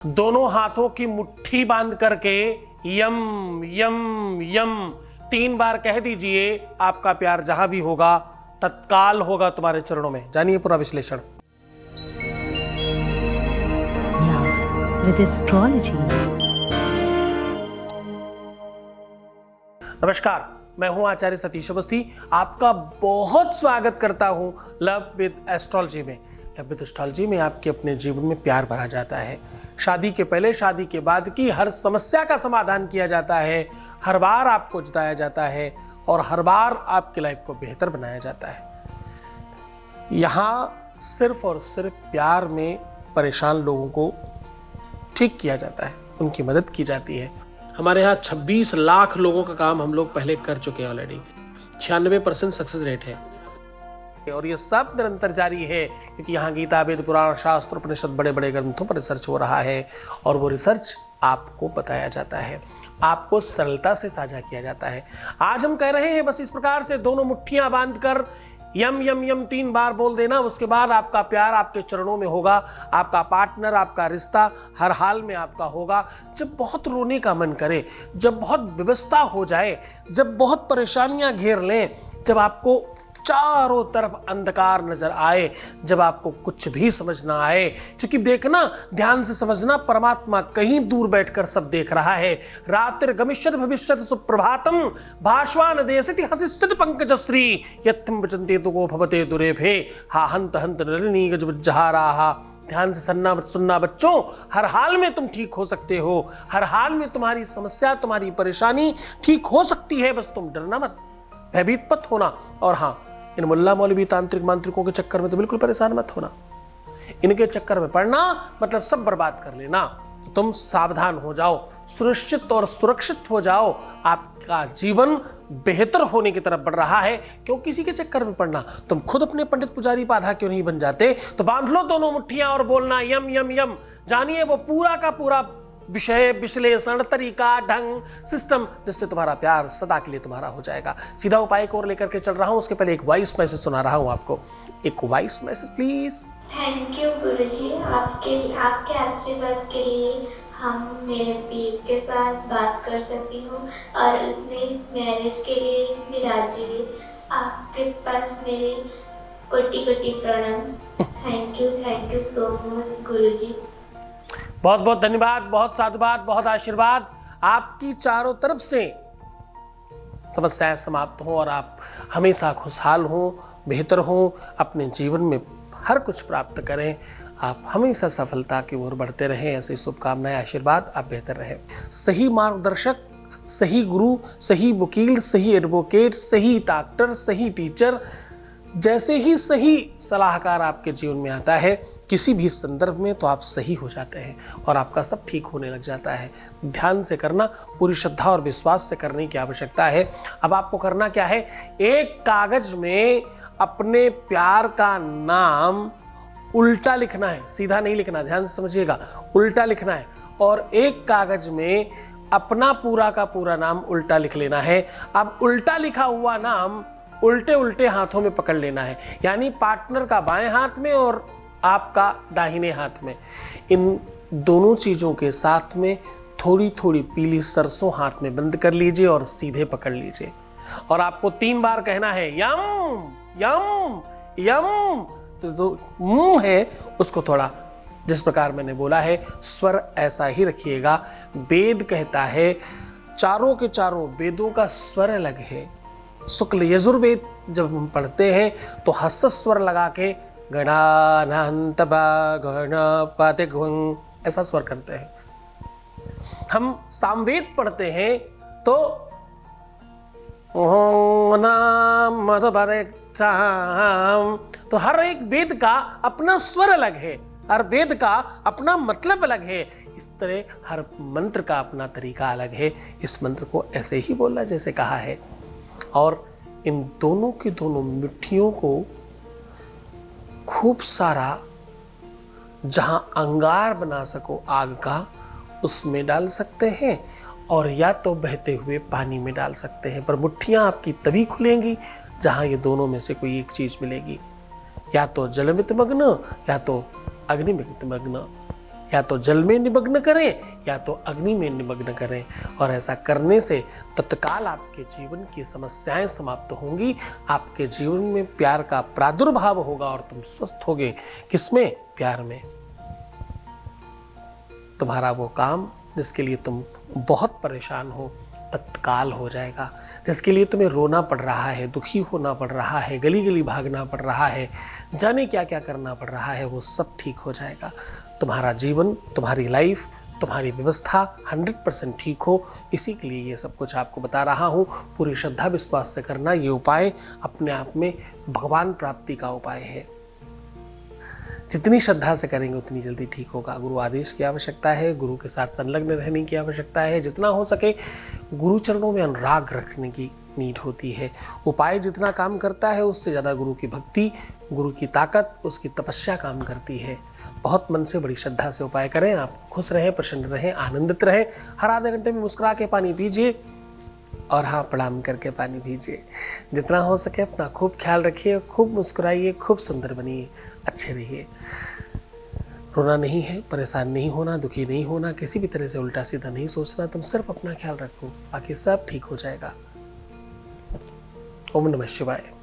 दोनों हाथों की मुट्ठी बांध करके यम यम यम 3 बार कह दीजिए। आपका प्यार जहां भी होगा तत्काल होगा तुम्हारे चरणों में। जानिए पूरा विश्लेषण। With astrology. नमस्कार, मैं हूं आचार्य सतीश अवस्थी। आपका बहुत स्वागत करता हूं लव विद एस्ट्रोलॉजी में। लव विद एस्ट्रोलॉजी में आपके अपने जीवन में प्यार भरा जाता है। शादी के पहले, शादी के बाद की हर समस्या का समाधान किया जाता है। हर बार आपको जिताया जाता है और हर बार आपकी लाइफ को बेहतर बनाया जाता है। यहाँ सिर्फ और सिर्फ प्यार में परेशान लोगों को ठीक किया जाता है, उनकी मदद की जाती है। हमारे यहाँ 26 लाख लोगों का काम हम लोग पहले कर चुके हैं ऑलरेडी। 96% सक्सेस रेट है और ये सब निरंतर जारी है क्योंकि यहाँ गीता, वेद, पुराण, शास्त्र, उपनिषद, बड़े बड़े ग्रंथों पर रिसर्च हो रहा है और वो रिसर्च आपको बताया जाता है, आपको सरलता से साझा किया जाता है। आज हम कह रहे हैं बस इस प्रकार से दोनों मुट्ठियां बांधकर यम यम यम 3 बार बोल देना। उसके बाद आपका प्यार आपके चरणों में होगा, आपका पार्टनर, आपका रिश्ता हर हाल में आपका होगा। जब बहुत रोने का मन करे, जब बहुत विवशता हो जाए, जब बहुत परेशानियां घेर लें, जब आपको चारों तरफ अंधकार नजर आए, जब आपको कुछ भी समझ ना आए, क्योंकि देखना, ध्यान से समझना, परमात्मा कहीं दूर बैठकर सब देख रहा है। रात्रिर्गमिष्यति भविष्यति सुप्रभातम भास्वान देशति हसिष्यति पंकजश्री यत्थं वचन्ते तुको भवते दुरेभे हा हंत हंत नलिनी गजबज्जहाराहा। ध्यान से सुनना बच्चों, हर हाल में तुम ठीक हो सकते हो। हर हाल में तुम्हारी समस्या, तुम्हारी परेशानी ठीक हो सकती है। बस तुम डरना मत, भयभीत मत होना। और हाँ, इन मुल्ला मौलवी तांत्रिक मांत्रिकों के चक्कर में तो बिल्कुल परेशान मत होना। इनके चक्कर में पड़ना मतलब सब बर्बाद कर लेना। तुम सावधान हो जाओ, सुनिश्चित और सुरक्षित हो जाओ। आपका जीवन बेहतर होने की तरफ बढ़ रहा है। क्यों किसी के चक्कर में पड़ना? तुम खुद अपने पंडित पुजारी बाधा क्यों नहीं बन जाते? तो बांध लो दोनों मुट्ठियां और बोलना यम यम यम। जानिए वो पूरा का पूरा विषय, विश्लेषण, तरीका, ढंग, सिस्टम, जिससे तुम्हारा प्यार सदा के लिए तुम्हारा हो जाएगा। सीधा उपाय को और लेकर के चल रहा हूं। उसके पहले एक वॉइस मैसेज सुना रहा हूं आपको। एक voice message please. Thank you गुरुजी, आपके आशीर्वाद के लिए हम मेरे पीर के साथ बात कर सकती हूँ और उसने मैरिज के लिए भी राजी हुई। आपके पास मेरे कोटि कोटि प्रणाम। थैंक यू सो मच गुरुजी। बहुत बहुत धन्यवाद, बहुत साधुवाद, बहुत आशीर्वाद। आपकी चारों तरफ से समस्याएं समाप्त हो और आप हमेशा खुशहाल हो, बेहतर हो, अपने जीवन में हर कुछ प्राप्त करें। आप हमेशा सफलता की ओर बढ़ते रहें। ऐसी शुभकामनाएं, आशीर्वाद। आप बेहतर रहें। सही मार्गदर्शक, सही गुरु, सही वकील, सही एडवोकेट, सही डॉक्टर, सही टीचर, जैसे ही सही सलाहकार आपके जीवन में आता है किसी भी संदर्भ में, तो आप सही हो जाते हैं और आपका सब ठीक होने लग जाता है। ध्यान से करना, पूरी श्रद्धा और विश्वास से करने की आवश्यकता है। अब आपको करना क्या है? एक कागज में अपने प्यार का नाम उल्टा लिखना है, सीधा नहीं लिखना, ध्यान से समझिएगा, उल्टा लिखना है। और एक कागज में अपना पूरा का पूरा नाम उल्टा लिख लेना है। अब उल्टा लिखा हुआ नाम उल्टे उल्टे हाथों में पकड़ लेना है, यानी पार्टनर का बाएं हाथ में और आपका दाहिने हाथ में। इन दोनों चीजों के साथ में थोड़ी थोड़ी पीली सरसों हाथ में बंद कर लीजिए और सीधे पकड़ लीजिए और आपको 3 बार कहना है यम यम यम। तो मुंह है उसको थोड़ा, जिस प्रकार मैंने बोला है, स्वर ऐसा ही रखिएगा। वेद कहता है, चारों के चारों वेदों का स्वर अलग है। शुक्ल यजुर्वेद जब हम पढ़ते हैं तो हस्त स्वर लगा के गणानान्त गणपति ऐसा स्वर करते हैं। हम सामवेद पढ़ते हैं तो हर एक वेद का अपना स्वर अलग है, हर वेद का अपना मतलब अलग है। इस तरह हर मंत्र का अपना तरीका अलग है। इस मंत्र को ऐसे ही बोलना जैसे कहा है। और इन दोनों की दोनों मिट्टियों को खूब सारा, जहां अंगार बना सको आग का, उसमें डाल सकते हैं और या तो बहते हुए पानी में डाल सकते हैं। पर मुट्ठियां आपकी तभी खुलेंगी जहां ये दोनों में से कोई एक चीज मिलेगी, या तो जल में मग्न या तो अग्नि में मग्न। या तो जल में निमग्न करें या तो अग्नि में निमग्न करें। और ऐसा करने से तत्काल आपके जीवन की समस्याएं समाप्त होंगी, आपके जीवन में प्यार का प्रादुर्भाव होगा और तुम स्वस्थ होगे। किसमें? प्यार में। तुम्हारा वो काम जिसके लिए तुम बहुत परेशान हो तत्काल हो जाएगा, जिसके लिए तुम्हें रोना पड़ रहा है, दुखी होना पड़ रहा है, गली गली भागना पड़ रहा है, जाने क्या क्या करना पड़ रहा है, वो सब ठीक हो जाएगा। तुम्हारा जीवन, तुम्हारी लाइफ, तुम्हारी व्यवस्था 100% ठीक हो, इसी के लिए ये सब कुछ आपको बता रहा हूँ। पूरी श्रद्धा विश्वास से करना। ये उपाय अपने आप में भगवान प्राप्ति का उपाय है। जितनी श्रद्धा से करेंगे उतनी जल्दी ठीक होगा। गुरु आदेश की आवश्यकता है, गुरु के साथ संलग्न रहने की आवश्यकता है, जितना हो सके गुरु चरणों में अनुराग रखने की नीड होती है। उपाय जितना काम करता है उससे ज़्यादा गुरु की भक्ति, गुरु की ताकत, उसकी तपस्या काम करती है। बहुत मन से, बड़ी श्रद्धा से उपाय करें। आप खुश रहें, प्रसन्न रहें, आनंदित रहें। हर आधे घंटे में मुस्कुरा के पानी पीजिए और हाँ, प्रणाम करके पानी पीजिए। जितना हो सके अपना खूब ख्याल रखिए, खूब मुस्कुराइए, खूब सुंदर बनिए, अच्छे रहिए। रोना नहीं है, परेशान नहीं होना, दुखी नहीं होना, किसी भी तरह से उल्टा सीधा नहीं सोचना। तुम सिर्फ अपना ख्याल रखो, बाकी सब ठीक हो जाएगा। ओम नमः शिवाय।